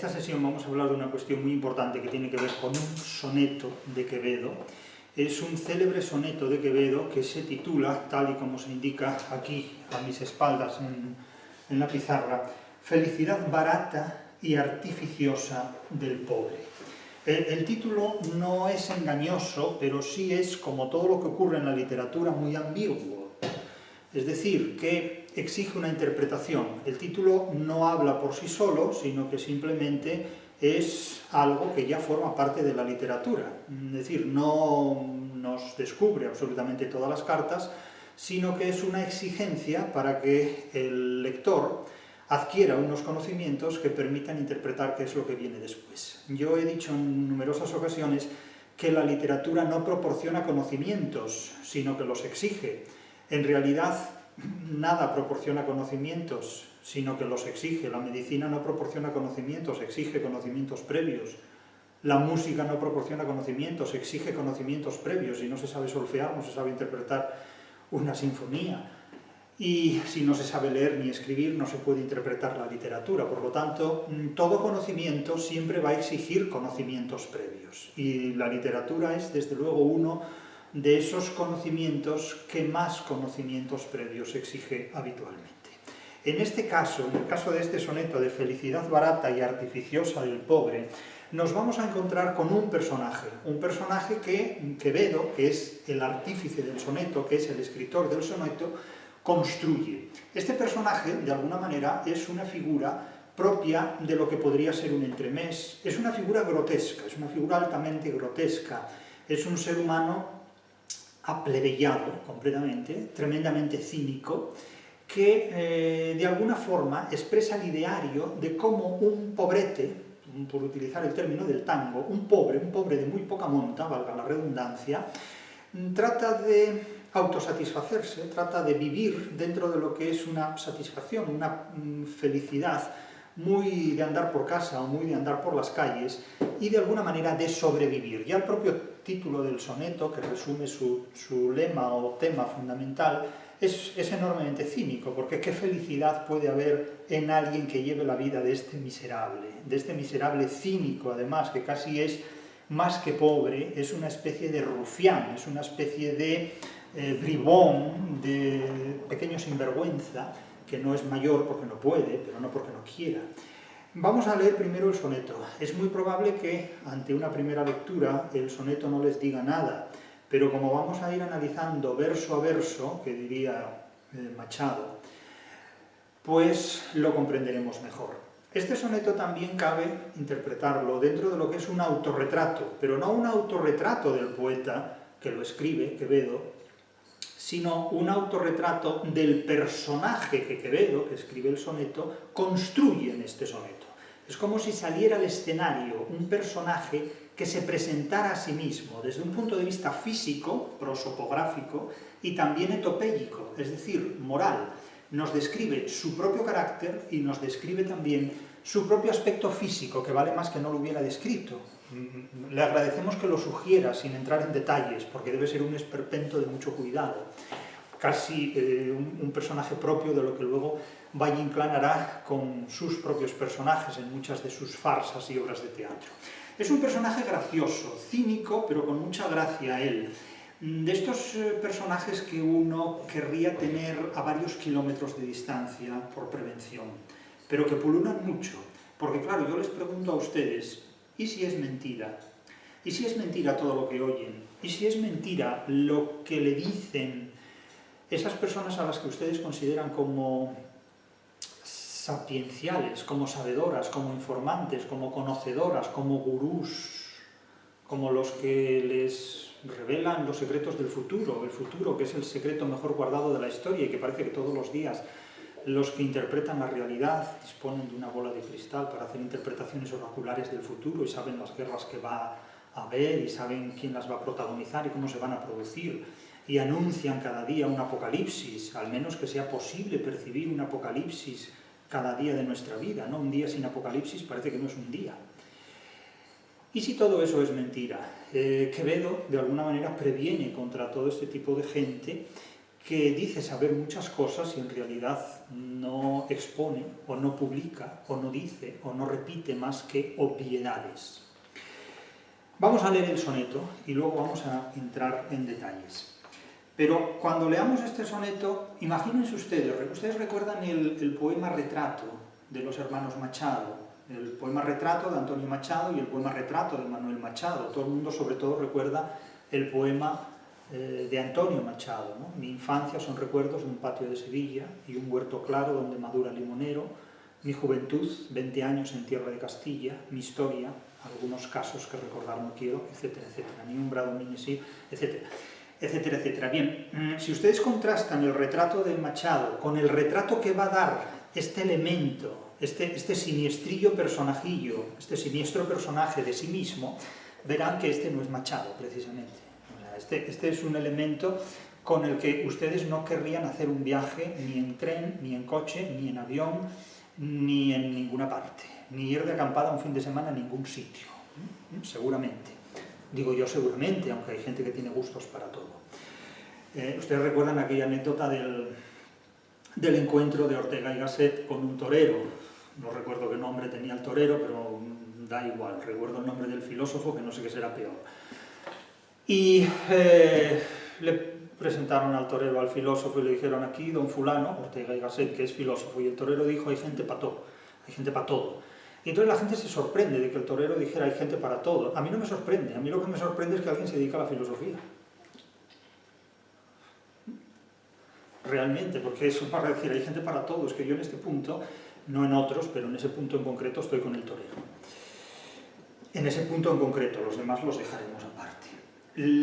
esta sesión vamos a hablar de una cuestión muy importante que tiene que ver con un soneto de Quevedo. Es un célebre soneto de Quevedo que se titula, tal y como se indica aquí a mis espaldas en la pizarra, Felicidad barata y artificiosa del pobre. El título no es engañoso, pero sí es, como todo lo que ocurre en la literatura, muy ambiguo. Es decir, que exige una interpretación. El título no habla por sí solo, sino que simplemente es algo que ya forma parte de la literatura. Es decir, no nos descubre absolutamente todas las cartas, sino que es una exigencia para que el lector adquiera unos conocimientos que permitan interpretar qué es lo que viene después. Yo he dicho en numerosas ocasiones que la literatura no proporciona conocimientos, sino que los exige. En realidad, nada proporciona conocimientos, sino que los exige. La medicina no proporciona conocimientos, exige conocimientos previos. La música no proporciona conocimientos, exige conocimientos previos. Si no se sabe solfear, no se sabe interpretar una sinfonía. Y si no se sabe leer ni escribir, no se puede interpretar la literatura. Por lo tanto, todo conocimiento siempre va a exigir conocimientos previos. Y la literatura es, desde luego, uno de esos conocimientos que más conocimientos previos exige habitualmente. En este caso, en el caso de este soneto de Felicidad barata y artificiosa del pobre, nos vamos a encontrar con un personaje que Quevedo, que es el artífice del soneto, que es el escritor del soneto, construye. Este personaje, de alguna manera, es una figura propia de lo que podría ser un entremés. Es una figura grotesca, es una figura altamente grotesca. Es un ser humano aplebeyado completamente, tremendamente cínico, que de alguna forma expresa el ideario de cómo un pobrete, por utilizar el término del tango, un pobre de muy poca monta, valga la redundancia, trata de autosatisfacerse, trata de vivir dentro de lo que es una satisfacción, una felicidad muy de andar por casa o muy de andar por las calles y de alguna manera de sobrevivir. Ya el propio título del soneto, que resume su lema o tema fundamental, es enormemente cínico, porque qué felicidad puede haber en alguien que lleve la vida de este miserable cínico, además, que casi es más que pobre, es una especie de rufián, es una especie de bribón, de pequeño sinvergüenza, que no es mayor porque no puede, pero no porque no quiera. Vamos a leer primero el soneto. Es muy probable que, ante una primera lectura, el soneto no les diga nada, pero como vamos a ir analizando verso a verso, que diría Machado, pues lo comprenderemos mejor. Este soneto también cabe interpretarlo dentro de lo que es un autorretrato, pero no un autorretrato del poeta que lo escribe, Quevedo, sino un autorretrato del personaje que Quevedo, que escribe el soneto, construye en este soneto. Es como si saliera al escenario un personaje que se presentara a sí mismo desde un punto de vista físico, prosopográfico, y también etopéyico, es decir, moral. Nos describe su propio carácter y nos describe también su propio aspecto físico, que vale más que no lo hubiera descrito. Le agradecemos que lo sugiera sin entrar en detalles, porque debe ser un esperpento de mucho cuidado. Casi un personaje propio de lo que luego Valle Inclán hará con sus propios personajes en muchas de sus farsas y obras de teatro. Es un personaje gracioso, cínico, pero con mucha gracia él. De estos personajes que uno querría tener a varios kilómetros de distancia por prevención, pero que pululan mucho. Porque claro, yo les pregunto a ustedes, ¿y si es mentira? ¿Y si es mentira todo lo que oyen? ¿Y si es mentira lo que le dicen esas personas a las que ustedes consideran como sapienciales, como sabedoras, como informantes, como conocedoras, como gurús, como los que les revelan los secretos del futuro, el futuro que es el secreto mejor guardado de la historia y que parece que todos los días los que interpretan la realidad disponen de una bola de cristal para hacer interpretaciones oraculares del futuro y saben las guerras que va a haber y saben quién las va a protagonizar y cómo se van a producir y anuncian cada día un apocalipsis, al menos que sea posible percibir un apocalipsis cada día de nuestra vida, ¿no? Un día sin apocalipsis parece que no es un día. ¿Y si todo eso es mentira? Quevedo, de alguna manera, previene contra todo este tipo de gente que dice saber muchas cosas y en realidad no expone, o no publica, o no dice, o no repite más que obviedades. Vamos a leer el soneto y luego vamos a entrar en detalles. Pero cuando leamos este soneto, imagínense ustedes recuerdan el poema Retrato de los hermanos Machado, el poema Retrato de Antonio Machado y el poema Retrato de Manuel Machado. Todo el mundo sobre todo recuerda el poema de Antonio Machado, ¿no? Mi infancia son recuerdos de un patio de Sevilla y un huerto claro donde madura el limonero, mi juventud, 20 años en tierra de Castilla, mi historia, algunos casos que recordar no quiero, etcétera, etcétera, ni un bradomín sí, etcétera, etcétera, etcétera. Bien, si ustedes contrastan el retrato de Machado con el retrato que va a dar este elemento, este siniestrillo personajillo, este siniestro personaje de sí mismo, verán que este no es Machado, precisamente. Este es un elemento con el que ustedes no querrían hacer un viaje ni en tren, ni en coche, ni en avión, ni en ninguna parte, ni ir de acampada un fin de semana a ningún sitio, seguramente. Digo yo seguramente, aunque hay gente que tiene gustos para todo. Ustedes recuerdan aquella anécdota del encuentro de Ortega y Gasset con un torero. No recuerdo qué nombre tenía el torero, pero da igual. Recuerdo el nombre del filósofo, que no sé qué será peor. Y le presentaron al torero al filósofo y le dijeron: aquí don fulano, Ortega y Gasset, que es filósofo, y el torero dijo: hay gente para todo, hay gente para todo. Y entonces la gente se sorprende de que el torero dijera: hay gente para todo. A mí no me sorprende, a mí lo que me sorprende es que alguien se dedica a la filosofía. Realmente, porque eso para decir hay gente para todo, es que yo en este punto, no en otros, pero en ese punto en concreto estoy con el torero. En ese punto en concreto, los demás los dejaremos aparte.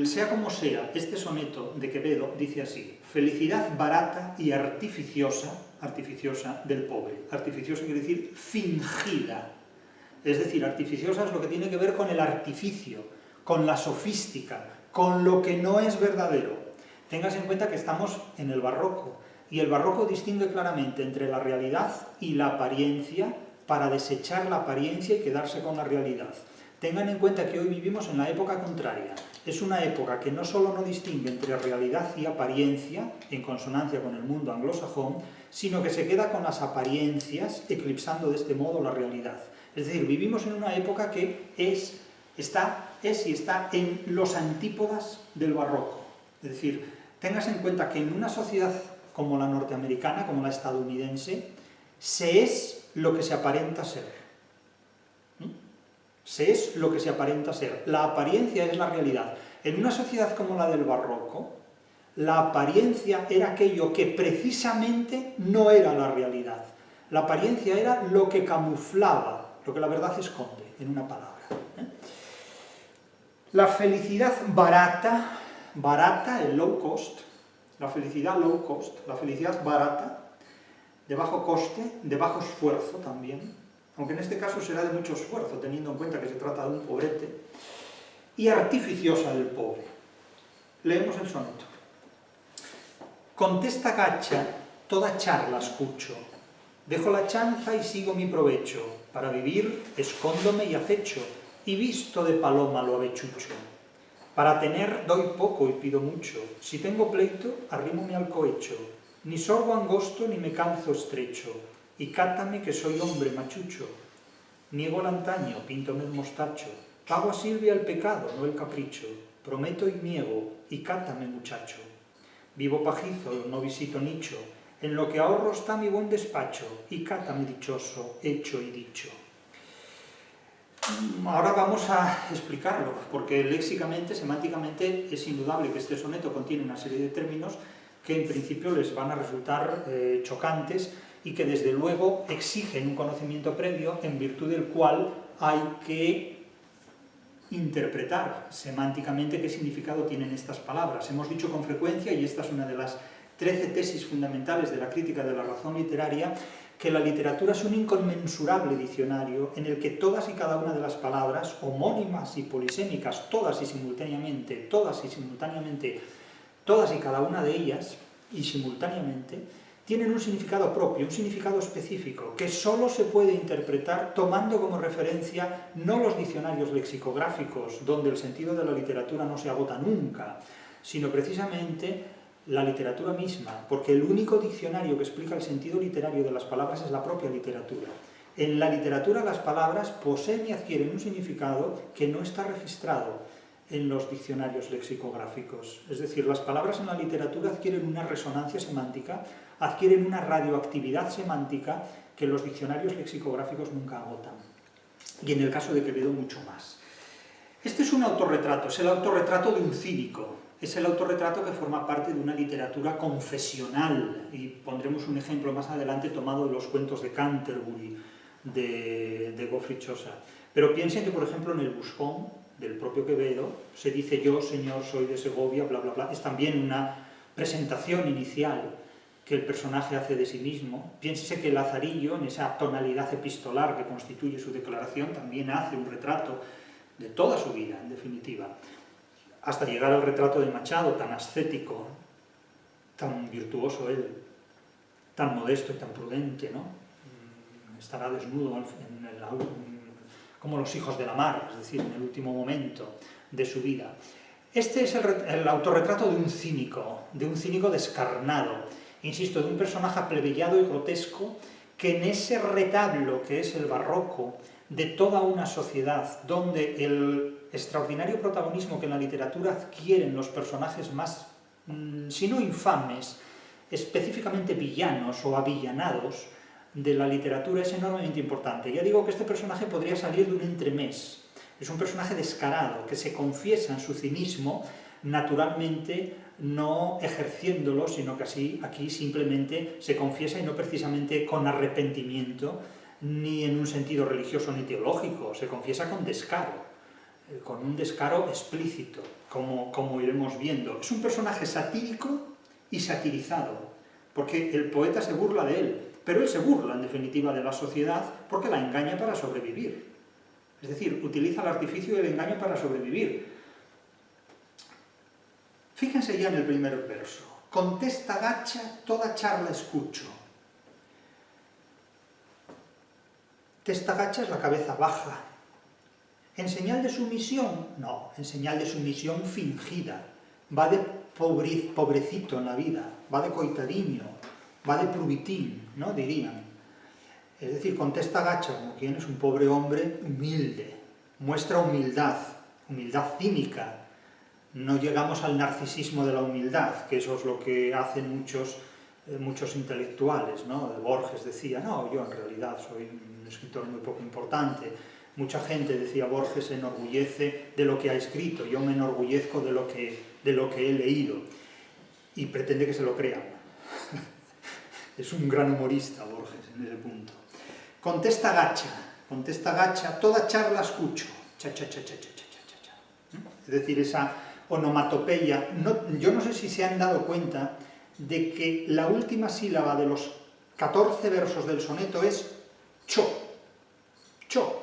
Sea como sea, este soneto de Quevedo dice así: felicidad barata y artificiosa del pobre. Artificiosa quiere decir fingida. Es decir, artificiosa es lo que tiene que ver con el artificio, con la sofística, con lo que no es verdadero. Téngase en cuenta que estamos en el barroco, y el barroco distingue claramente entre la realidad y la apariencia para desechar la apariencia y quedarse con la realidad. Tengan en cuenta que hoy vivimos en la época contraria. Es una época que no solo no distingue entre realidad y apariencia, en consonancia con el mundo anglosajón, sino que se queda con las apariencias, eclipsando de este modo la realidad. Es decir, vivimos en una época que está en los antípodas del barroco. Es decir, tengas en cuenta que en una sociedad como la norteamericana, como la estadounidense, se es lo que se aparenta ser. Se es lo que se aparenta ser. La apariencia es la realidad. En una sociedad como la del barroco, la apariencia era aquello que precisamente no era la realidad. La apariencia era lo que camuflaba, lo que la verdad esconde, en una palabra. La felicidad barata, el low cost, la felicidad low cost, la felicidad barata, de bajo coste, de bajo esfuerzo también, aunque en este caso será de mucho esfuerzo, teniendo en cuenta que se trata de un pobrete, y artificiosa del pobre. Leemos el soneto. Contesta gacha, toda charla escucho, dejo la chanza y sigo mi provecho, para vivir escóndome y acecho, y visto de paloma lo avechucho. Para tener doy poco y pido mucho, si tengo pleito, arrímome al cohecho, ni sorbo angosto ni me canzo estrecho, y cátame que soy hombre machucho. Niego el antaño, píntome el mostacho, pago a Silvia el pecado, no el capricho, prometo y niego, y cátame muchacho. Vivo pajizo, no visito nicho, en lo que ahorro está mi buen despacho, y cátame dichoso, hecho y dicho. Ahora vamos a explicarlo, porque léxicamente, semánticamente, es indudable que este soneto contiene una serie de términos que en principio les van a resultar chocantes y que desde luego exigen un conocimiento previo en virtud del cual hay que interpretar semánticamente qué significado tienen estas palabras. Hemos dicho con frecuencia, y esta es una de las 13 tesis fundamentales de la crítica de la razón literaria, que la literatura es un inconmensurable diccionario en el que todas y cada una de las palabras, homónimas y polisémicas, todas y cada una de ellas, y simultáneamente, tienen un significado propio, un significado específico, que solo se puede interpretar tomando como referencia no los diccionarios lexicográficos, donde el sentido de la literatura no se agota nunca, sino precisamente la literatura misma, porque el único diccionario que explica el sentido literario de las palabras es la propia literatura. En la literatura las palabras poseen y adquieren un significado que no está registrado en los diccionarios lexicográficos. Es decir, las palabras en la literatura adquieren una resonancia semántica, adquieren una radioactividad semántica que los diccionarios lexicográficos nunca agotan. Y en el caso de Quevedo, mucho más. Este es un autorretrato, es el autorretrato de un cínico, es el autorretrato que forma parte de una literatura confesional, y pondremos un ejemplo más adelante tomado de los cuentos de Canterbury, de Geoffrey Chaucer. Pero piensen que, por ejemplo, en el Buscón del propio Quevedo se dice yo, señor, soy de Segovia, bla, bla, bla. Es también una presentación inicial que el personaje hace de sí mismo. Piénsese que Lazarillo, en esa tonalidad epistolar que constituye su declaración, también hace un retrato de toda su vida, en definitiva, hasta llegar al retrato de Machado, tan ascético, tan virtuoso él, tan modesto y tan prudente, ¿no? Estará desnudo como los hijos de la mar, es decir, en el último momento de su vida. Este es el autorretrato de un cínico descarnado, insisto, de un personaje aplebeyado y grotesco que en ese retablo que es el barroco de toda una sociedad, donde el extraordinario protagonismo que en la literatura adquieren los personajes más, si no infames, específicamente villanos o avillanados, de la literatura es enormemente importante. Ya digo que este personaje podría salir de un entremés. Es un personaje descarado, que se confiesa en su cinismo, naturalmente no ejerciéndolo, sino que así aquí simplemente se confiesa y no precisamente con arrepentimiento, ni en un sentido religioso ni teológico, se confiesa con descaro, con un descaro explícito, como iremos viendo. Es un personaje satírico y satirizado, porque el poeta se burla de él, pero él se burla, en definitiva, de la sociedad porque la engaña para sobrevivir. Es decir, utiliza el artificio del engaño para sobrevivir. Fíjense ya en el primer verso. Contesta gacha, toda charla escucho. Testa gacha es la cabeza baja. ¿En señal de sumisión? No, en señal de sumisión fingida. Va de pobrecito en la vida, va de coitadiño, va de pluvitín, ¿no? Dirían. Es decir, contesta gacha, como quien es un pobre hombre humilde, muestra humildad cínica. No llegamos al narcisismo de la humildad, que eso es lo que hacen muchos intelectuales, ¿no? Borges decía, no, yo en realidad soy un escritor muy poco importante. Mucha gente, decía Borges, se enorgullece de lo que ha escrito, yo me enorgullezco de lo que he leído, y pretende que se lo crean. Es un gran humorista Borges en ese punto. Contesta gacha, toda charla escucho, cha, cha, cha, cha, cha, cha, cha, cha. Es decir, esa onomatopeya, yo no sé si se han dado cuenta de que la última sílaba de los 14 versos del soneto es cho, cho.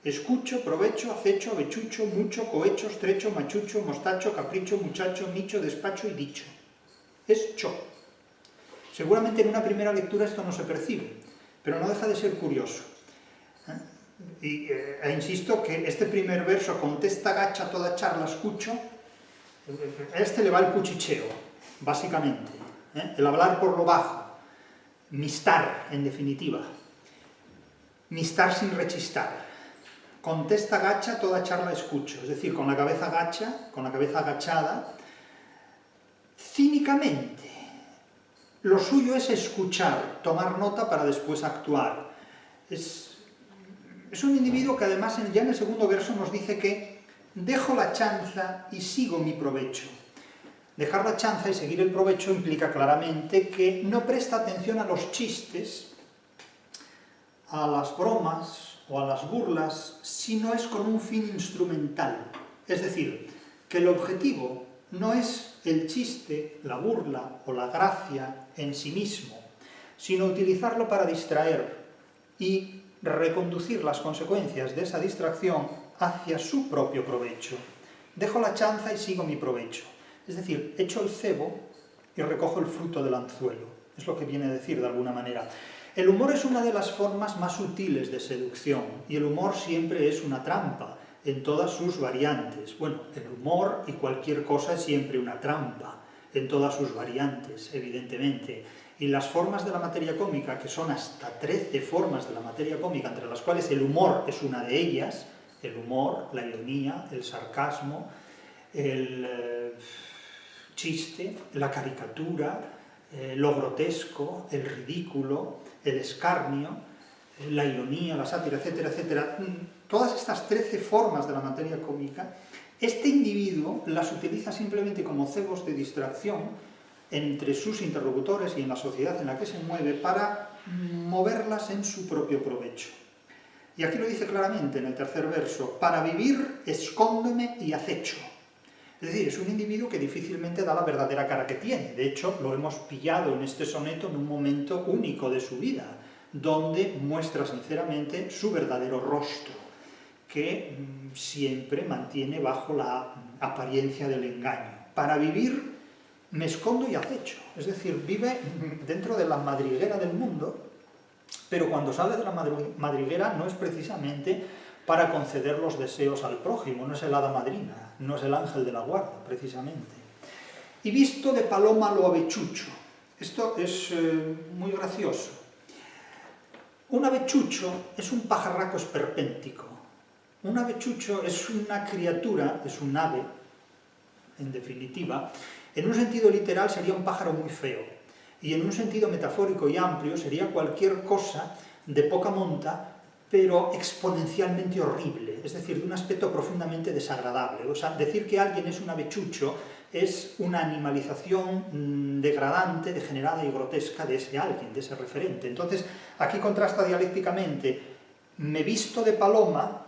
Escucho, provecho, acecho, avechucho, mucho, cohecho, estrecho, machucho, mostacho, capricho, muchacho, nicho, despacho y dicho. Es cho. Seguramente en una primera lectura esto no se percibe, pero no deja de ser curioso. E insisto que este primer verso, contesta gacha, toda charla escucho, a este le va el cuchicheo, básicamente. El hablar por lo bajo, mistar, en definitiva. Mistar sin rechistar. Contesta gacha, toda charla escucho, es decir, con la cabeza gacha, con la cabeza agachada, cínicamente. Lo suyo es escuchar, tomar nota para después actuar. Es un individuo que además ya en el segundo verso nos dice que dejo la chanza y sigo mi provecho. Dejar la chanza y seguir el provecho implica claramente que no presta atención a los chistes, a las bromas o a las burlas, sino es con un fin instrumental. Es decir, que el objetivo no es el chiste, la burla o la gracia en sí mismo, sino utilizarlo para distraer y reconducir las consecuencias de esa distracción hacia su propio provecho. Dejo la chanza y sigo mi provecho. Es decir, echo el cebo y recojo el fruto del anzuelo. Es lo que viene a decir de alguna manera. El humor es una de las formas más sutiles de seducción, y el humor siempre es una trampa, en todas sus variantes. Bueno, el humor y cualquier cosa es siempre una trampa. en todas sus variantes, evidentemente. Y las formas de la materia cómica, que son hasta 13 formas de la materia cómica, entre las cuales el humor es una de ellas, el humor, la ironía, el sarcasmo, el chiste, la caricatura, lo grotesco, el ridículo, el escarnio, la ironía, la sátira, etcétera, etcétera. Todas estas 13 formas de la materia cómica, este individuo las utiliza simplemente como cebos de distracción entre sus interlocutores y en la sociedad en la que se mueve para moverlas en su propio provecho. Y aquí lo dice claramente en el tercer verso: para vivir escóndeme y acecho. Es decir, es un individuo que difícilmente da la verdadera cara que tiene. De hecho, lo hemos pillado en este soneto en un momento único de su vida, donde muestra sinceramente su verdadero rostro, que siempre mantiene bajo la apariencia del engaño. Para vivir me escondo y acecho, es decir, vive dentro de la madriguera del mundo, pero cuando sale de la madriguera no es precisamente para conceder los deseos al prójimo, no es el hada madrina, no es el ángel de la guarda, precisamente. Y visto de paloma lo avechucho. Esto es muy gracioso. Un avechucho es un pajarraco esperpéntico. Un avechucho es una criatura, es un ave, en definitiva. En un sentido literal sería un pájaro muy feo, y en un sentido metafórico y amplio sería cualquier cosa de poca monta, pero exponencialmente horrible, es decir, de un aspecto profundamente desagradable. O sea, decir que alguien es un avechucho es una animalización degradante, degenerada y grotesca de ese alguien, de ese referente. Entonces, aquí contrasta dialécticamente: me visto de paloma,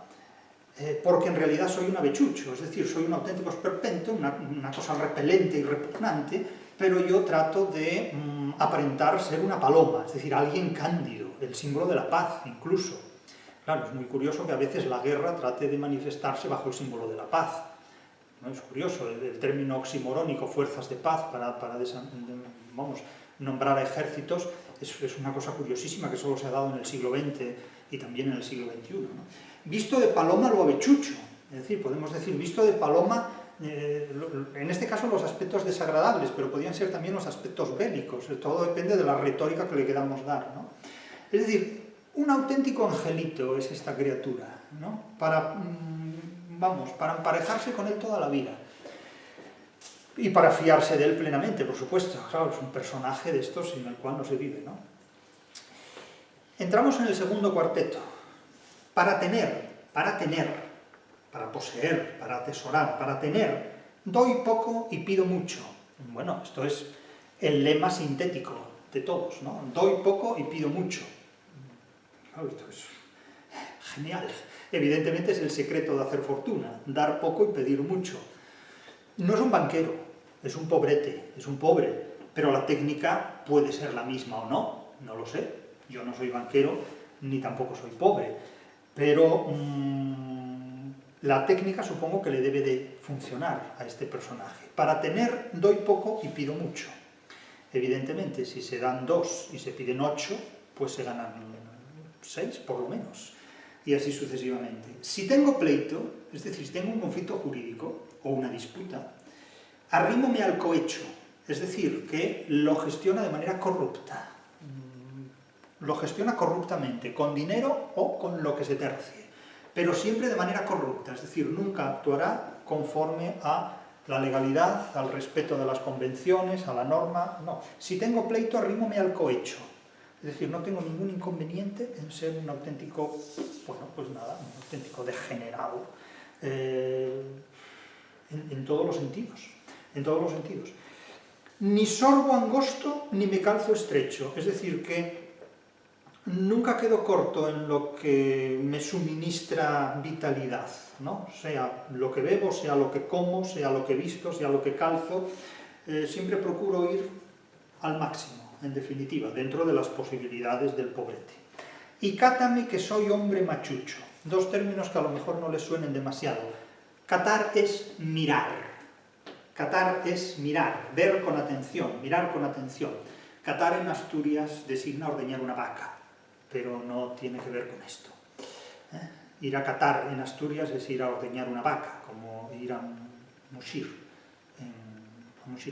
porque en realidad soy un avechucho, es decir, soy un auténtico esperpento, una cosa repelente y repugnante, pero yo trato de aparentar ser una paloma, es decir, alguien cándido, el símbolo de la paz, incluso. Claro, es muy curioso que a veces la guerra trate de manifestarse bajo el símbolo de la paz, ¿no? Es curioso, el término oximorónico, fuerzas de paz, para nombrar a ejércitos, es una cosa curiosísima que solo se ha dado en el siglo XX y también en el siglo XXI, ¿no? Visto de paloma lo avechucho, es decir, podemos decir visto de paloma, en este caso los aspectos desagradables, pero podrían ser también los aspectos bélicos, todo depende de la retórica que le queramos dar, ¿no? Es decir, un auténtico angelito es esta criatura, ¿no? Para emparejarse con él toda la vida. Y para fiarse de él plenamente, por supuesto. Claro, es un personaje de estos sin el cual no se vive, ¿no? Entramos en el segundo cuarteto. Para poseer, para atesorar, para tener, doy poco y pido mucho. Bueno, esto es el lema sintético de todos, ¿no? Doy poco y pido mucho. Claro, esto es genial. Evidentemente es el secreto de hacer fortuna, dar poco y pedir mucho. No es un banquero, es un pobrete, es un pobre, pero la técnica puede ser la misma o no, no lo sé. Yo no soy banquero, ni tampoco soy pobre, pero la técnica supongo que le debe de funcionar a este personaje. Para tener, doy poco y pido mucho. Evidentemente, si se dan 2 y se piden 8, pues se ganan 6 por lo menos, y así sucesivamente. Si tengo pleito, es decir, si tengo un conflicto jurídico o una disputa, arrímome al cohecho, es decir, que lo gestiona de manera corrupta. Lo gestiona corruptamente, con dinero o con lo que se tercie, pero siempre de manera corrupta, es decir, nunca actuará conforme a la legalidad, al respeto de las convenciones, a la norma, no. Si tengo pleito, arrímome al cohecho, es decir, no tengo ningún inconveniente en ser un auténtico, bueno, pues nada, un auténtico degenerado, en todos los sentidos, en todos los sentidos. Ni sorbo angosto, ni me calzo estrecho, es decir, que nunca quedo corto en lo que me suministra vitalidad, ¿no? Sea lo que bebo, sea lo que como, sea lo que visto, sea lo que calzo, siempre procuro ir al máximo, en definitiva, dentro de las posibilidades del pobrete. Y cátame que soy hombre machucho. 2 términos que a lo mejor no les suenen demasiado. Catar es mirar. Catar es mirar, ver con atención, mirar con atención. Catar en Asturias designa ordeñar una vaca, pero no tiene que ver con esto. Ir a catar en Asturias es ir a ordeñar una vaca, como ir a muxir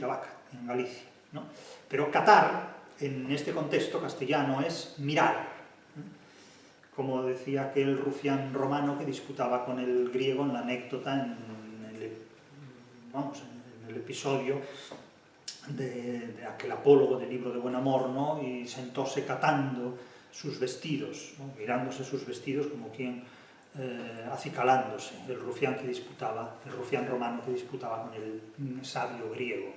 a vaca. en Galicia, ¿no? Pero catar, en este contexto castellano, es mirar, como decía aquel rufián romano que disputaba con el griego en la anécdota, en el episodio de aquel apólogo del libro de Buen Amor, ¿no? Y sentóse catando sus vestidos, ¿no? Mirándose sus vestidos como quien acicalándose, el rufián romano que disputaba con el sabio griego.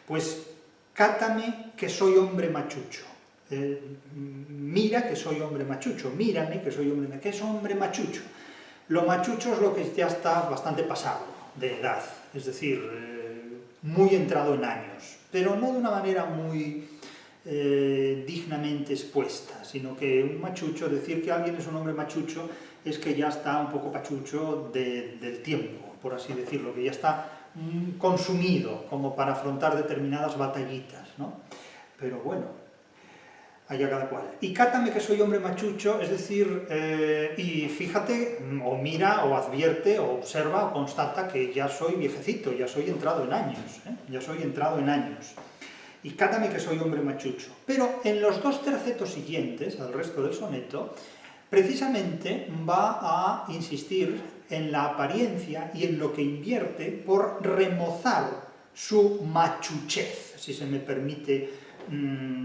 Pues cátame que soy hombre machucho. Mira que soy hombre machucho, mírame que soy hombre machucho. ¿Qué es hombre machucho? Lo machucho es lo que ya está bastante pasado de edad, es decir, muy entrado en años, pero no de una manera muy dignamente expuesta, sino que un machucho, decir que alguien es un hombre machucho, es que ya está un poco pachucho del tiempo, por así decirlo, que ya está consumido como para afrontar determinadas batallitas, ¿no? Pero bueno, allá cada cual. Y cátame que soy hombre machucho, es decir, y fíjate, o mira, o advierte, o observa, o constata que ya soy viejecito, ya soy entrado en años, ya soy entrado en años. Y cátame que soy hombre machucho. Pero en los dos tercetos siguientes, al resto del soneto, precisamente va a insistir en la apariencia y en lo que invierte por remozar su machuchez, si se me permite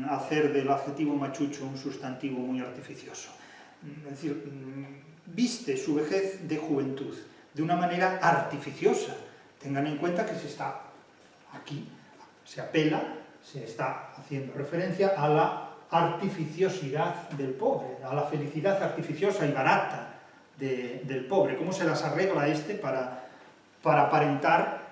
hacer del adjetivo machucho un sustantivo muy artificioso. Es decir, viste su vejez de juventud de una manera artificiosa. Tengan en cuenta que se está aquí, se apela, se está haciendo referencia a la artificiosidad del pobre, a la felicidad artificiosa y barata del pobre. ¿Cómo se las arregla para aparentar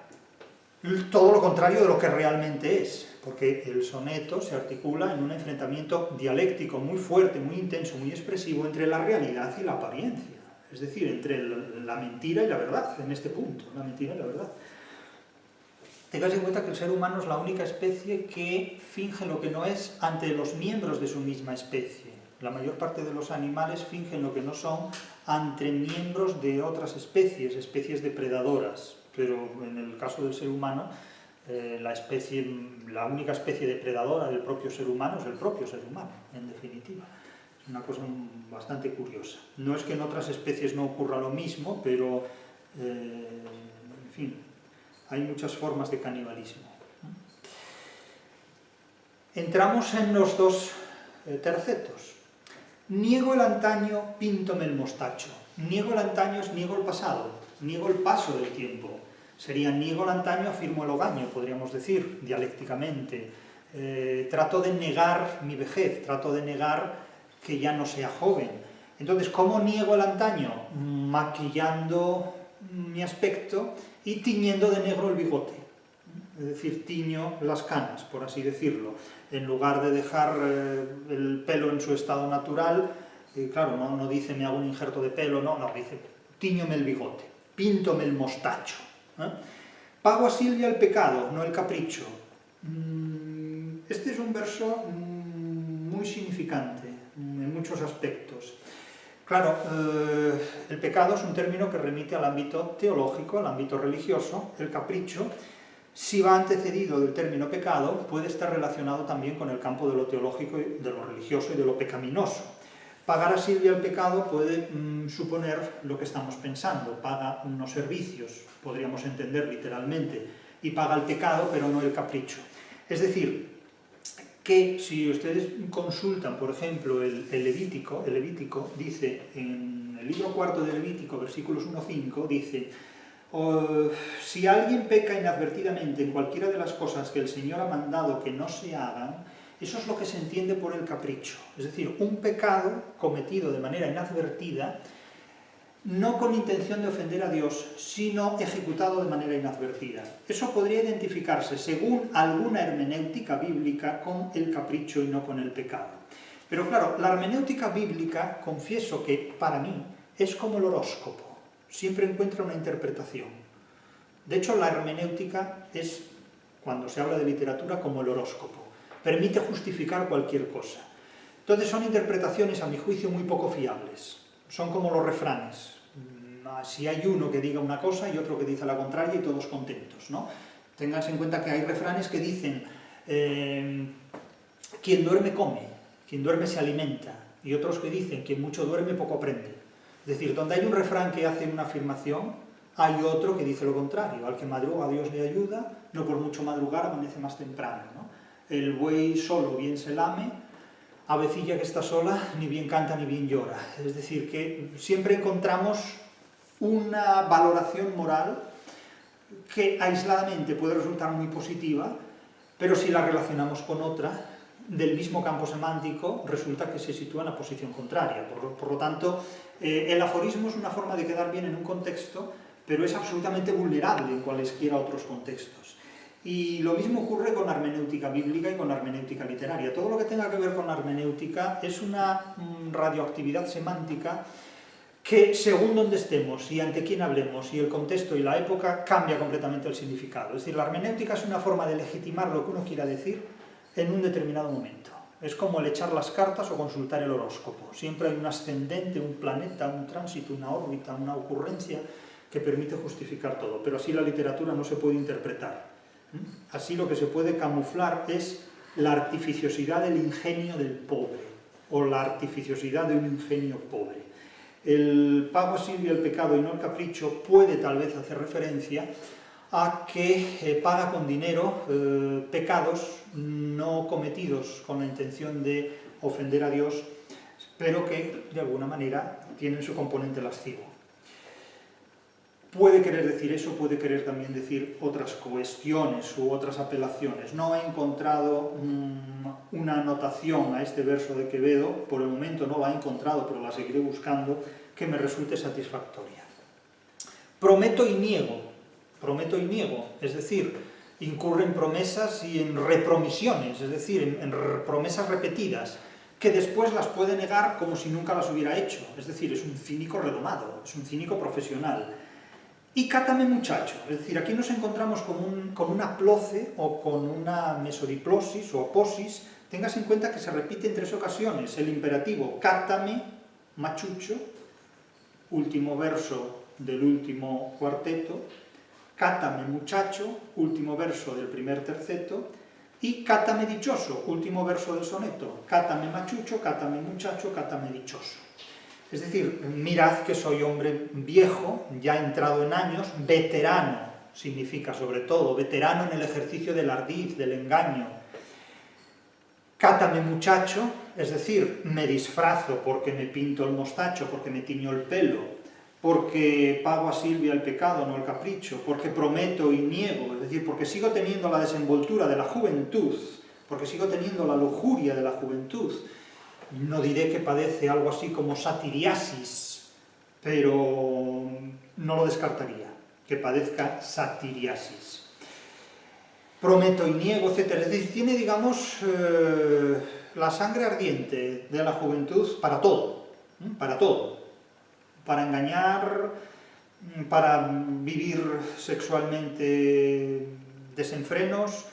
todo lo contrario de lo que realmente es? Porque el soneto se articula en un enfrentamiento dialéctico muy fuerte, muy intenso, muy expresivo entre la realidad y la apariencia. Es decir, entre la mentira y la verdad, en este punto, la mentira y la verdad. Tengáis en cuenta que el ser humano es la única especie que finge lo que no es ante los miembros de su misma especie. La mayor parte de los animales fingen lo que no son ante miembros de otras especies depredadoras. Pero en el caso del ser humano, la única especie depredadora del propio ser humano es el propio ser humano, en definitiva. Es una cosa bastante curiosa. No es que en otras especies no ocurra lo mismo, pero, en fin, hay muchas formas de canibalismo. Entramos en los dos tercetos. Niego el antaño, píntome el mostacho. Niego el antaño es niego el pasado, niego el paso del tiempo. Sería niego el antaño, afirmo el hogaño, podríamos decir, dialécticamente. Trato de negar mi vejez, trato de negar que ya no sea joven. Entonces, ¿cómo niego el antaño? Maquillando mi aspecto y tiñendo de negro el bigote. Es decir, tiño las canas, por así decirlo. En lugar de dejar el pelo en su estado natural, claro, no dice me hago un injerto de pelo, no, dice tiñome el bigote, píntome el mostacho. Pago a Silvia el pecado, no el capricho. Este es un verso muy significante en muchos aspectos. Claro, el pecado es un término que remite al ámbito teológico, al ámbito religioso. El capricho, si va antecedido del término pecado, puede estar relacionado también con el campo de lo teológico, de lo religioso y de lo pecaminoso. Pagar a Silvia el pecado puede suponer lo que estamos pensando, paga unos servicios, podríamos entender literalmente, y paga el pecado, pero no el capricho. Es decir, que si ustedes consultan, por ejemplo, el Levítico dice, en el libro cuarto de Levítico, versículos 1-5, dice: si alguien peca inadvertidamente en cualquiera de las cosas que el Señor ha mandado que no se hagan, eso es lo que se entiende por el capricho. Es decir, un pecado cometido de manera inadvertida, no con intención de ofender a Dios, sino ejecutado de manera inadvertida. Eso podría identificarse, según alguna hermenéutica bíblica, con el capricho y no con el pecado. Pero claro, la hermenéutica bíblica, confieso que para mí, es como el horóscopo. Siempre encuentra una interpretación. De hecho, la hermenéutica es, cuando se habla de literatura, como el horóscopo. Permite justificar cualquier cosa. Entonces son interpretaciones, a mi juicio, muy poco fiables. Son como los refranes. Si hay uno que diga una cosa y otro que dice la contraria y todos contentos, ¿no? Tengan en cuenta que hay refranes que dicen Quien duerme come, quien duerme se alimenta, y otros que dicen, quien mucho duerme poco aprende. Es decir, donde hay un refrán que hace una afirmación, hay otro que dice lo contrario: al que madruga Dios le ayuda, no por mucho madrugar amanece más temprano, ¿no? El buey solo bien se lame, avecilla que está sola ni bien canta ni bien llora. Es decir, que siempre encontramos una valoración moral que aisladamente puede resultar muy positiva, pero si la relacionamos con otra del mismo campo semántico, resulta que se sitúa en la posición contraria. Por lo tanto, el aforismo es una forma de quedar bien en un contexto, pero es absolutamente vulnerable en cualesquiera otros contextos. Y lo mismo ocurre con la hermenéutica bíblica y con la hermenéutica literaria. Todo lo que tenga que ver con la hermenéutica es una radioactividad semántica que, según donde estemos y ante quién hablemos y el contexto y la época, cambia completamente el significado. Es decir, la hermenéutica es una forma de legitimar lo que uno quiera decir en un determinado momento. Es como el echar las cartas o consultar el horóscopo. Siempre hay un ascendente, un planeta, un tránsito, una órbita, una ocurrencia que permite justificar todo. Pero así la literatura no se puede interpretar. Así lo que se puede camuflar es la artificiosidad del ingenio del pobre, o la artificiosidad de un ingenio pobre. El pago a Silvia el pecado y no el capricho puede tal vez hacer referencia a que paga con dinero pecados no cometidos con la intención de ofender a Dios, pero que de alguna manera tienen su componente lascivo. Puede querer decir eso, puede querer también decir otras cuestiones u otras apelaciones. No he encontrado una anotación a este verso de Quevedo, por el momento no la he encontrado, pero la seguiré buscando, que me resulte satisfactoria. Prometo y niego, es decir, incurre en promesas y en repromisiones, es decir, en promesas repetidas, que después las puede negar como si nunca las hubiera hecho. Es decir, es un cínico redomado, es un cínico profesional. Y cátame muchacho, es decir, aquí nos encontramos con una ploce o con una mesodiplosis o aposis. Tengas en cuenta que se repite en 3 ocasiones el imperativo cátame machucho, último verso del último cuarteto, cátame muchacho, último verso del primer terceto, y cátame dichoso, último verso del soneto, cátame machucho, cátame muchacho, cátame dichoso. Es decir, mirad que soy hombre viejo, ya entrado en años, veterano, significa sobre todo, veterano en el ejercicio del ardid, del engaño. Cátame muchacho, es decir, me disfrazo porque me pinto el mostacho, porque me tiño el pelo, porque pago a Silvia el pecado, no el capricho, porque prometo y niego, es decir, porque sigo teniendo la desenvoltura de la juventud, porque sigo teniendo la lujuria de la juventud. No diré que padece algo así como satiriasis, pero no lo descartaría, que padezca satiriasis. Prometo y niego, etc. Es decir, tiene, digamos, la sangre ardiente de la juventud para todo, para engañar, para vivir sexualmente desenfrenos,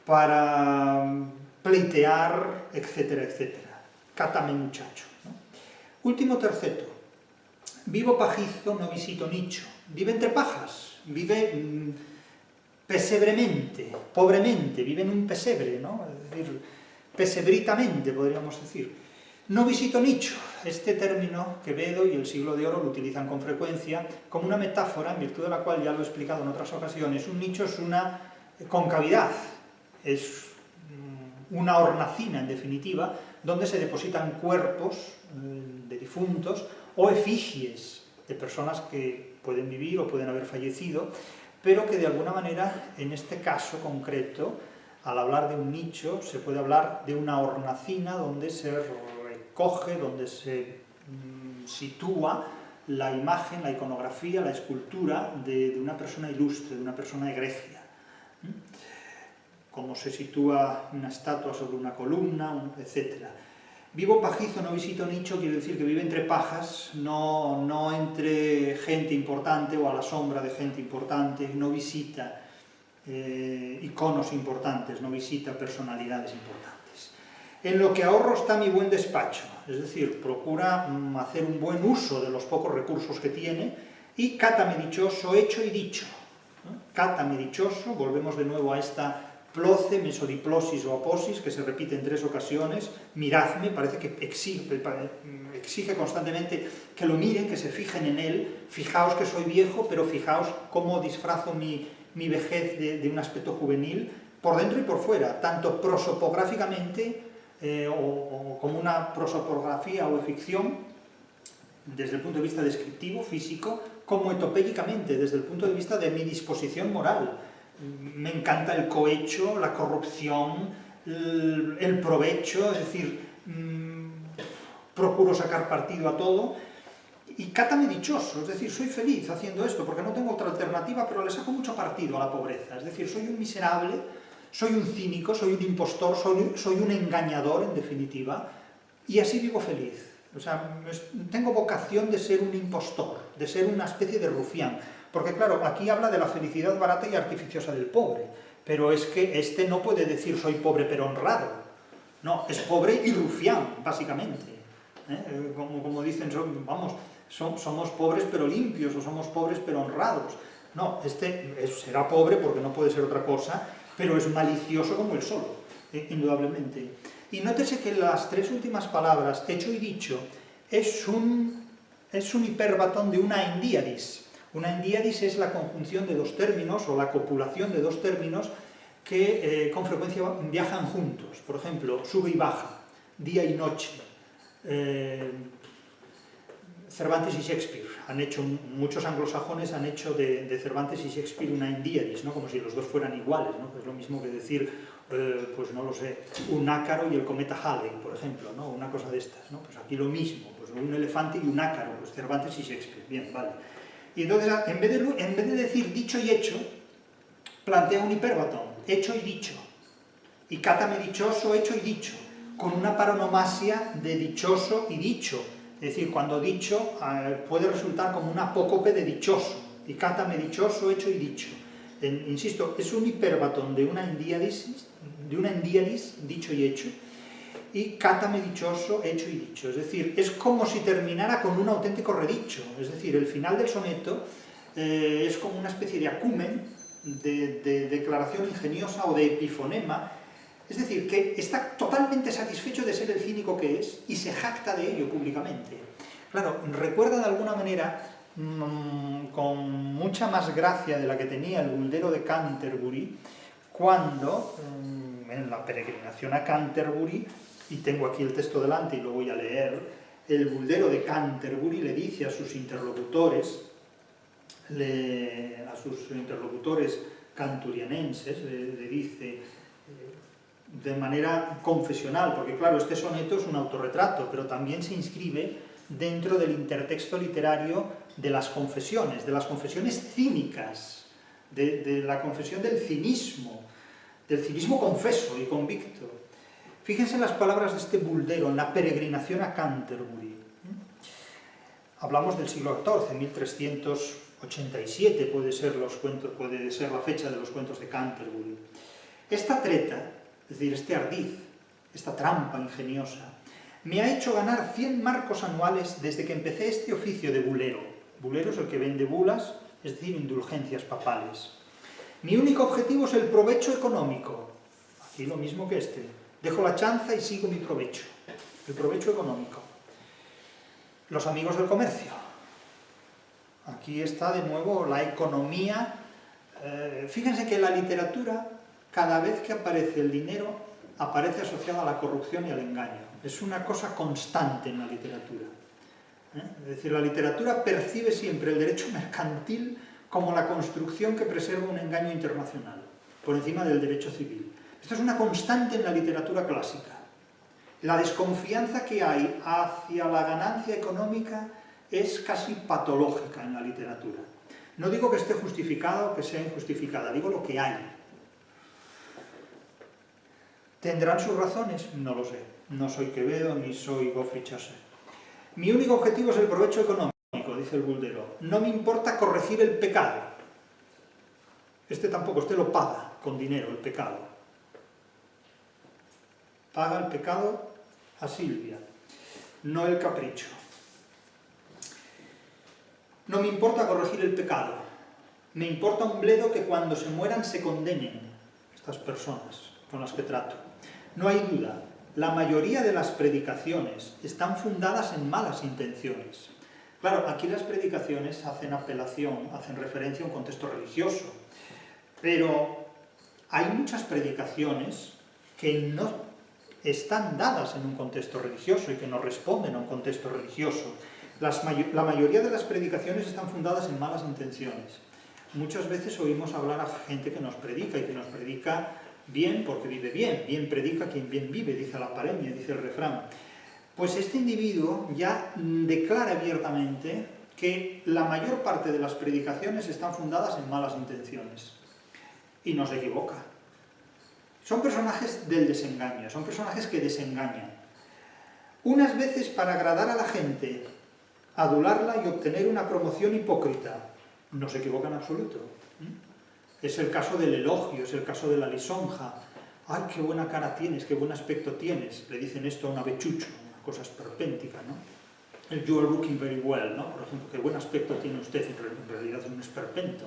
para pleitear, etcétera, etcétera. Cátame muchacho, ¿no? Último terceto. Vivo pajizo, no visito nicho. Vive entre pajas, vive pesebremente, pobremente, vive en un pesebre, ¿no? Es decir, pesebritamente, podríamos decir. No visito nicho. Este término Quevedo y el Siglo de Oro lo utilizan con frecuencia como una metáfora, en virtud de la cual ya lo he explicado en otras ocasiones. Un nicho es una concavidad, es una hornacina, en definitiva, donde se depositan cuerpos de difuntos o efigies de personas que pueden vivir o pueden haber fallecido, pero que de alguna manera, en este caso concreto, al hablar de un nicho, se puede hablar de una hornacina donde se recoge, donde se sitúa la imagen, la iconografía, la escultura de una persona ilustre, de una persona egregia. Como se sitúa una estatua sobre una columna, etc. Vivo pajizo, no visito nicho, quiere decir que vive entre pajas, no entre gente importante o a la sombra de gente importante, no visita iconos importantes, no visita personalidades importantes. En lo que ahorro está mi buen despacho, es decir, procura hacer un buen uso de los pocos recursos que tiene, y cátame dichoso, hecho y dicho. Cátame dichoso, volvemos de nuevo a esta ploce, mesodiplosis o aposis, que se repite en 3 ocasiones, miradme, parece que exige constantemente que lo miren, que se fijen en él, fijaos que soy viejo, pero fijaos cómo disfrazo mi vejez de un aspecto juvenil, por dentro y por fuera, tanto prosopográficamente o como una prosopografía o ficción, desde el punto de vista descriptivo, físico, como etopélicamente, desde el punto de vista de mi disposición moral. Me encanta el cohecho, la corrupción, el provecho, es decir, procuro sacar partido a todo, y cátame dichoso, es decir, soy feliz haciendo esto, porque no tengo otra alternativa, pero le saco mucho partido a la pobreza, es decir, soy un miserable, soy un cínico, soy un impostor, soy un engañador, en definitiva, y así vivo feliz. O sea, tengo vocación de ser un impostor, de ser una especie de rufián. Porque claro, aquí habla de la felicidad barata y artificiosa del pobre, pero es que este no puede decir soy pobre pero honrado. No, es pobre y rufián, básicamente. Como dicen, somos pobres pero limpios, o somos pobres pero honrados. No, este será pobre porque no puede ser otra cosa, pero es malicioso como el sol, indudablemente. Y nótese que las 3 últimas palabras, hecho y dicho, es un hiperbatón de una endiadis. Una endiadis es la conjunción de 2 términos, o la copulación de 2 términos, que con frecuencia viajan juntos. Por ejemplo, sube y baja, día y noche. Cervantes y Shakespeare muchos anglosajones han hecho de Cervantes y Shakespeare una endiadis, ¿no? Como si los dos fueran iguales, ¿no? Es lo mismo que decir, pues no lo sé, un ácaro y el cometa Halley, por ejemplo, ¿no? Una cosa de estas, ¿no? Pues aquí lo mismo, pues un elefante y un ácaro, pues Cervantes y Shakespeare, bien, vale. Y entonces, en vez de decir dicho y hecho, plantea un hiperbatón, hecho y dicho. Y cátame dichoso, hecho y dicho, con una paronomasia de dichoso y dicho. Es decir, cuando dicho puede resultar como un apócope de dichoso. Y cátame dichoso, hecho y dicho. Insisto, es un hiperbatón de una endiadis, dicho y hecho, y cátame dichoso, hecho y dicho. Es decir, es como si terminara con un auténtico redicho. Es decir, el final del soneto es como una especie de acumen, de declaración ingeniosa o de epifonema. Es decir, que está totalmente satisfecho de ser el cínico que es y se jacta de ello públicamente. Claro, recuerda de alguna manera, con mucha más gracia de la que tenía el Buldero de Canterbury, cuando en la peregrinación a Canterbury, y tengo aquí el texto delante y lo voy a leer, el Buldero de Canterbury le dice a sus interlocutores, canturianenses, le dice de manera confesional, porque claro, este soneto es un autorretrato, pero también se inscribe dentro del intertexto literario de las confesiones cínicas, de la confesión del cinismo confeso y convicto. Fíjense en las palabras de este Buldero, en la peregrinación a Canterbury. Hablamos del siglo XIV, 1387 puede ser la fecha de los cuentos de Canterbury. Esta treta, es decir, este ardid, esta trampa ingeniosa, me ha hecho ganar 100 marcos anuales desde que empecé este oficio de bulero. Bulero es el que vende bulas, es decir, indulgencias papales. Mi único objetivo es el provecho económico. Aquí lo mismo que este. Dejo la chanza y sigo mi provecho. El provecho económico. Los amigos del comercio. Aquí está de nuevo la economía. Fíjense que en la literatura, cada vez que aparece el dinero, aparece asociado a la corrupción y al engaño. Es una cosa constante en la literatura. Es decir, la literatura percibe siempre el derecho mercantil como la construcción que preserva un engaño internacional, por encima del derecho civil. Esto es una constante en la literatura clásica. La desconfianza que hay hacia la ganancia económica es casi patológica en la literatura. No digo que esté justificada o que sea injustificada, digo lo que hay. ¿Tendrán sus razones? No lo sé. No soy Quevedo ni soy Geoffrey Chaucer. Mi único objetivo es el provecho económico, dice el Buldero. No me importa corregir el pecado. Este tampoco, este lo paga con dinero, el pecado. Paga el pecado a Silvia, no el capricho. No me importa corregir el pecado. Me importa un bledo que cuando se mueran se condenen. estas personas con las que trato. No hay duda, la mayoría de las predicaciones están fundadas en malas intenciones. Claro, aquí las predicaciones hacen apelación, hacen referencia a un contexto religioso, pero hay muchas predicaciones que no están dadas en un contexto religioso y que no responden a un contexto religioso. La mayoría de las predicaciones están fundadas en malas intenciones. Muchas veces oímos hablar a gente que nos predica y que nos predica bien porque vive bien. Bien predica quien bien vive, dice la paremia, dice el refrán. Pues este individuo ya declara abiertamente que la mayor parte de las predicaciones están fundadas en malas intenciones. Y no se equivoca. Son personajes del desengaño, son personajes que desengañan. Unas veces para agradar a la gente, adularla y obtener una promoción hipócrita. No se equivoca en absoluto. Es el caso del elogio, es el caso de la lisonja. ¡Ay, qué buena cara tienes, qué buen aspecto tienes! Le dicen esto a un avechucho, una cosa esperpéntica, ¿no? El "you are looking very well", ¿no? Por ejemplo, qué buen aspecto tiene usted, en realidad es un esperpento.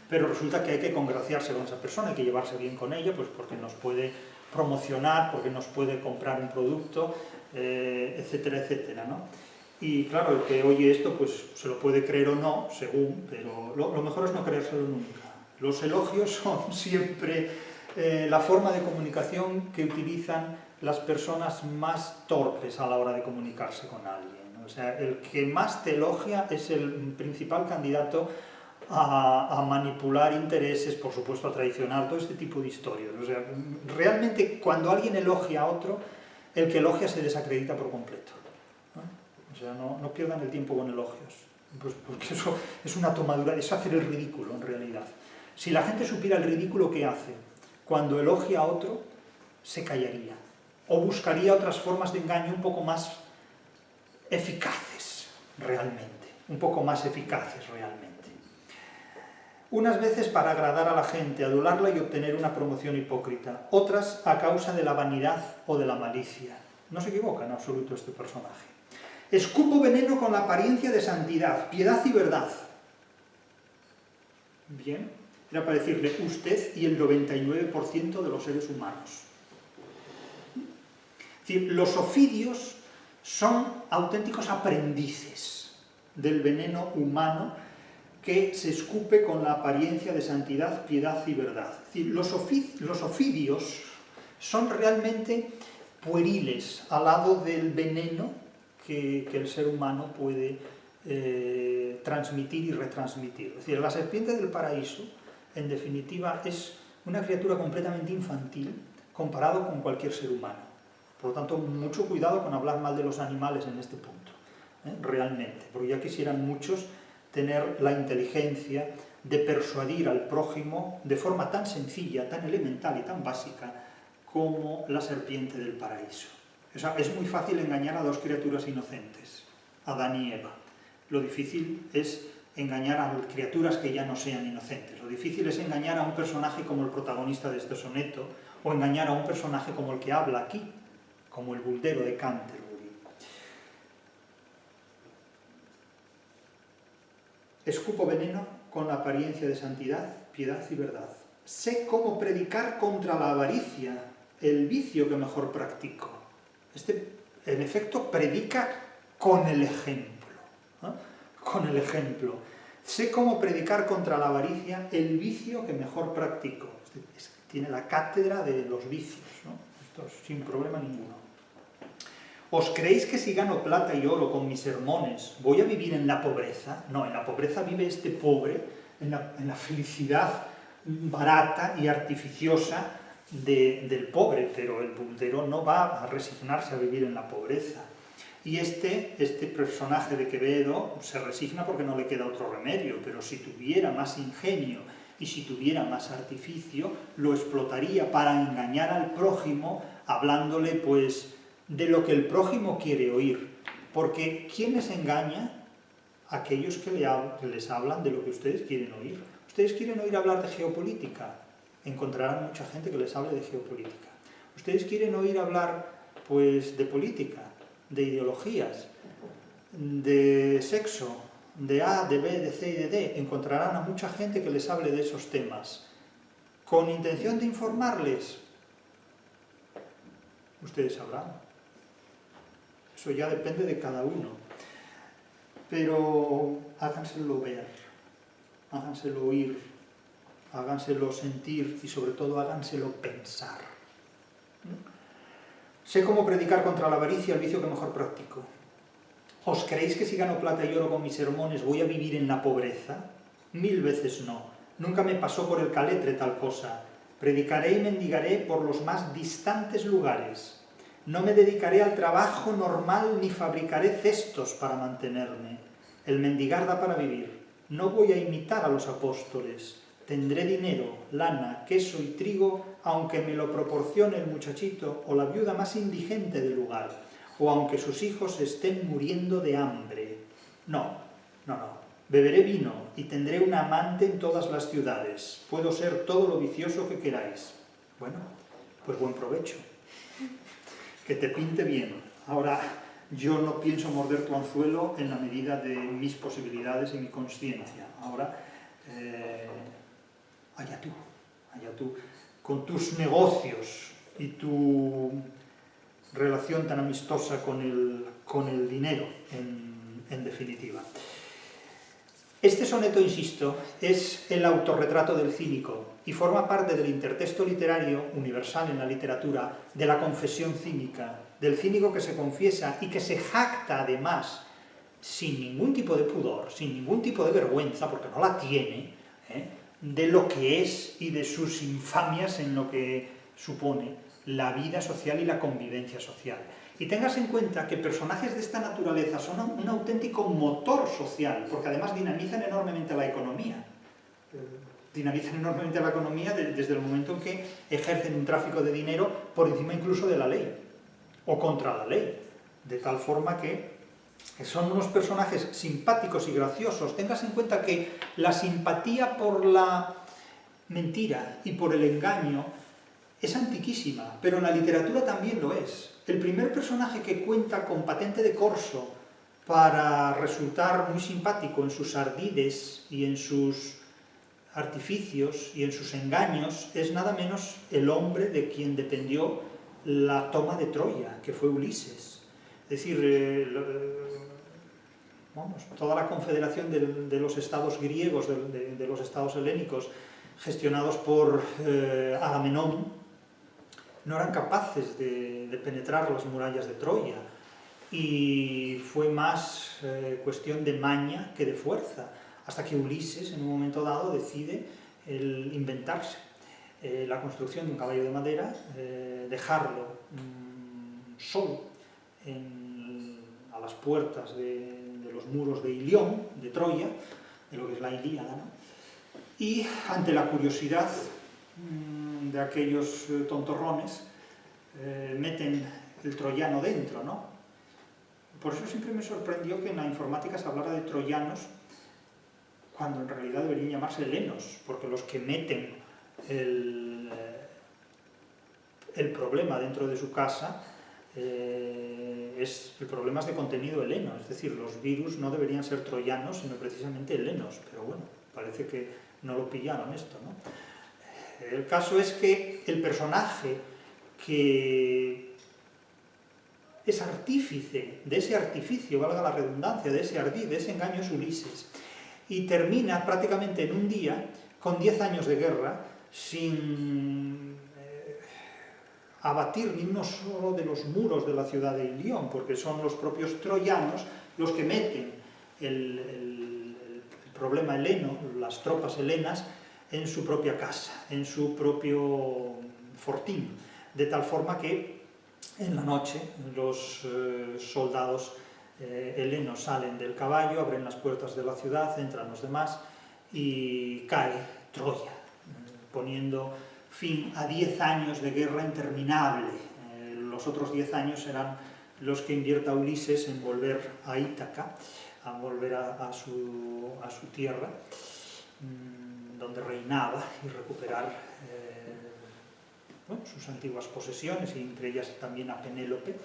Pero resulta que hay que congraciarse con esa persona, hay que llevarse bien con ella, pues porque nos puede promocionar, porque nos puede comprar un producto, etcétera, etcétera, ¿no? Y claro, el que oye esto, pues se lo puede creer o no, según, pero lo mejor es no creérselo nunca. Los elogios son siempre la forma de comunicación que utilizan las personas más torpes a la hora de comunicarse con alguien. O sea, el que más te elogia es el principal candidato a manipular intereses, por supuesto a traicionar, todo este tipo de historias. O sea, realmente cuando alguien elogia a otro, el que elogia se desacredita por completo. O sea, no pierdan el tiempo con elogios, pues porque eso es una tomadura, es hacer el ridículo en realidad. Si la gente supiera el ridículo que hace cuando elogia a otro, se callaría, o buscaría otras formas de engaño un poco más eficaces realmente, un poco más eficaces realmente. Unas veces para agradar a la gente, adularla y obtener una promoción hipócrita, otras a causa de la vanidad o de la malicia. No se equivoca en absoluto este personaje. Escupo veneno con la apariencia de santidad, piedad y verdad. Bien, era para decirle usted y el 99% de los seres humanos. Es decir, los ofidios son auténticos aprendices del veneno humano que se escupe con la apariencia de santidad, piedad y verdad. Es decir, los ofidios son realmente pueriles al lado del veneno que el ser humano puede transmitir y retransmitir. Es decir, la serpiente del paraíso, en definitiva, es una criatura completamente infantil comparado con cualquier ser humano. Por lo tanto, mucho cuidado con hablar mal de los animales en este punto, realmente, porque ya quisieran muchos tener la inteligencia de persuadir al prójimo de forma tan sencilla, tan elemental y tan básica como la serpiente del paraíso. O sea, es muy fácil engañar a dos criaturas inocentes, Adán y Eva. Lo difícil es engañar a criaturas que ya no sean inocentes. Lo difícil es engañar a un personaje como el protagonista de este soneto, o engañar a un personaje como el que habla aquí, como el buldero de Canterbury. Escupo veneno con la apariencia de santidad, piedad y verdad. Sé cómo predicar contra la avaricia, el vicio que mejor practico. En efecto, predica con el ejemplo. Con el ejemplo. Sé cómo predicar contra la avaricia, el vicio que mejor practico. Tiene la cátedra de los vicios, ¿no? Esto sin problema ninguno. ¿Os creéis que si gano plata y oro con mis sermones voy a vivir en la pobreza? No, en la pobreza vive este pobre, en la felicidad barata y artificiosa del pobre, pero el buldero no va a resignarse a vivir en la pobreza. Y este personaje de Quevedo se resigna porque no le queda otro remedio, pero si tuviera más ingenio y si tuviera más artificio, lo explotaría para engañar al prójimo, hablándole pues de lo que el prójimo quiere oír. Porque ¿quién les engaña? Aquellos que les hablan de lo que ustedes quieren oír. Ustedes quieren oír hablar de geopolítica, encontrarán mucha gente que les hable de geopolítica. Ustedes quieren oír hablar pues de política, de ideologías, de sexo, de A, de B, de C y de D, encontrarán a mucha gente que les hable de esos temas. ¿Con intención de informarles? Ustedes sabrán. Eso ya depende de cada uno. Pero háganselo ver, háganselo oír, háganselo sentir y sobre todo háganselo pensar. Sé cómo predicar contra la avaricia, el vicio que mejor practico. ¿Os creéis que si gano plata y oro con mis sermones voy a vivir en la pobreza? 1000 veces no. Nunca me pasó por el caletre tal cosa. Predicaré y mendigaré por los más distantes lugares. No me dedicaré al trabajo normal ni fabricaré cestos para mantenerme. El mendigar da para vivir. No voy a imitar a los apóstoles. Tendré dinero, lana, queso y trigo, aunque me lo proporcione el muchachito o la viuda más indigente del lugar, o aunque sus hijos estén muriendo de hambre. No. Beberé vino y tendré un amante en todas las ciudades. Puedo ser todo lo vicioso que queráis. Bueno, pues buen provecho. Que te pinte bien. Ahora, yo no pienso morder tu anzuelo en la medida de mis posibilidades y mi consciencia. Ahora, allá tú, con tus negocios y tu relación tan amistosa con el dinero, en definitiva. Este soneto, insisto, es el autorretrato del cínico y forma parte del intertexto literario universal en la literatura de la confesión cínica, del cínico que se confiesa y que se jacta además, sin ningún tipo de pudor, sin ningún tipo de vergüenza, porque no la tiene, de lo que es y de sus infamias en lo que supone la vida social y la convivencia social. Y tengas en cuenta que personajes de esta naturaleza son un auténtico motor social, porque además dinamizan enormemente la economía. Dinamizan enormemente la economía desde el momento en que ejercen un tráfico de dinero por encima incluso de la ley, o contra la ley, de tal forma que son unos personajes simpáticos y graciosos. Tengas en cuenta que la simpatía por la mentira y por el engaño es antiquísima, pero en la literatura también lo es. El primer personaje que cuenta con patente de corso para resultar muy simpático en sus ardides y en sus artificios y en sus engaños es nada menos el hombre de quien dependió la toma de Troya, que fue Ulises. Es decir, toda la confederación de los estados griegos, de los estados helénicos, gestionados por Agamenón, no eran capaces de penetrar las murallas de Troya, y fue más cuestión de maña que de fuerza, hasta que Ulises, en un momento dado, decide inventarse la construcción de un caballo de madera, dejarlo solo a las puertas de los muros de Ilión, de Troya, de lo que es la Ilíada, ¿no? Y ante la curiosidad de aquellos tontorrones, meten el troyano dentro, ¿no? Por eso siempre me sorprendió que en la informática se hablara de troyanos cuando en realidad deberían llamarse helenos, porque los que meten el problema dentro de su casa el problema es de contenido heleno, es decir, los virus no deberían ser troyanos, sino precisamente helenos, pero bueno, parece que no lo pillaron esto, ¿no? El caso es que el personaje que es artífice de ese artificio, valga la redundancia, de ese ardid, de ese engaño, es Ulises, y termina prácticamente en un día, con 10 años de guerra, sin abatir ni uno solo de los muros de la ciudad de Ilión, porque son los propios troyanos los que meten el problema heleno, las tropas helenas, en su propia casa, en su propio fortín, de tal forma que en la noche los soldados helenos salen del caballo, abren las puertas de la ciudad, entran los demás y cae Troya, poniendo fin a 10 años de guerra interminable. Los otros 10 años serán los que invierta Ulises en volver a Ítaca, a volver a su tierra, donde reinaba, y recuperar sus antiguas posesiones, y entre ellas también a Penélope.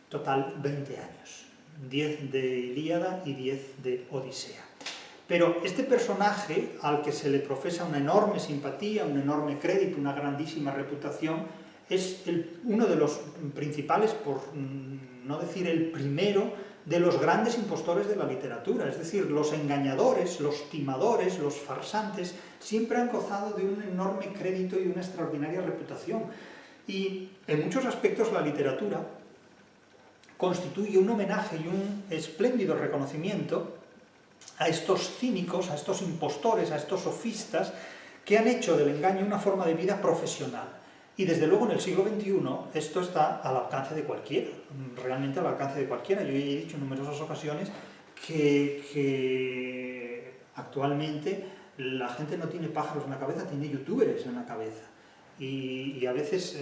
Total 20 años, 10 de Ilíada y 10 de Odisea. Pero este personaje, al que se le profesa una enorme simpatía, un enorme crédito, una grandísima reputación, es uno de los principales, por no decir el primero, de los grandes impostores de la literatura. Es decir, los engañadores, los timadores, los farsantes, siempre han gozado de un enorme crédito y una extraordinaria reputación. Y en muchos aspectos la literatura constituye un homenaje y un espléndido reconocimiento a estos cínicos, a estos impostores, a estos sofistas que han hecho del engaño una forma de vida profesional. Y desde luego en el siglo XXI esto está al alcance de cualquiera, realmente al alcance de cualquiera. Yo he dicho en numerosas ocasiones que actualmente la gente no tiene pájaros en la cabeza, tiene youtubers en la cabeza. Y a veces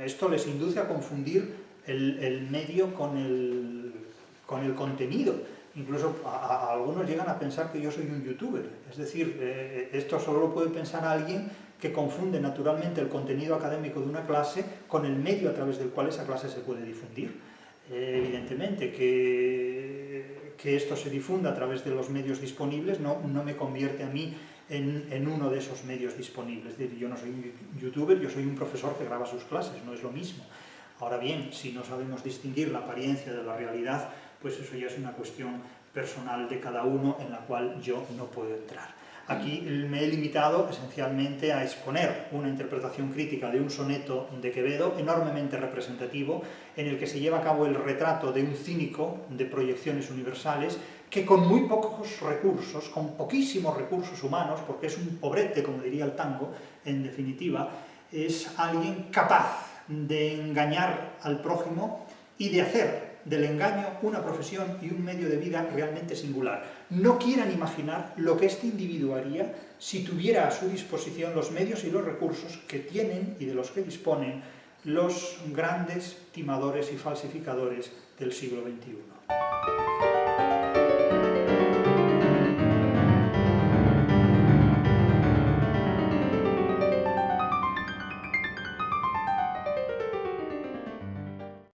esto les induce a confundir el medio con el contenido. Incluso a algunos llegan a pensar que yo soy un youtuber. Es decir, esto solo lo puede pensar alguien que confunde naturalmente el contenido académico de una clase con el medio a través del cual esa clase se puede difundir. Evidentemente que esto se difunda a través de los medios disponibles no me convierte a mí en uno de esos medios disponibles. Es decir, yo no soy un youtuber, yo soy un profesor que graba sus clases, no es lo mismo. Ahora bien, si no sabemos distinguir la apariencia de la realidad, pues eso ya es una cuestión personal de cada uno en la cual yo no puedo entrar. Aquí me he limitado esencialmente a exponer una interpretación crítica de un soneto de Quevedo enormemente representativo, en el que se lleva a cabo el retrato de un cínico de proyecciones universales que con muy pocos recursos, con poquísimos recursos humanos, porque es un pobrete, como diría el tango, en definitiva, es alguien capaz de engañar al prójimo y de hacer del engaño una profesión y un medio de vida realmente singular. No quieran imaginar lo que este individuo haría si tuviera a su disposición los medios y los recursos que tienen y de los que disponen los grandes timadores y falsificadores del siglo XXI.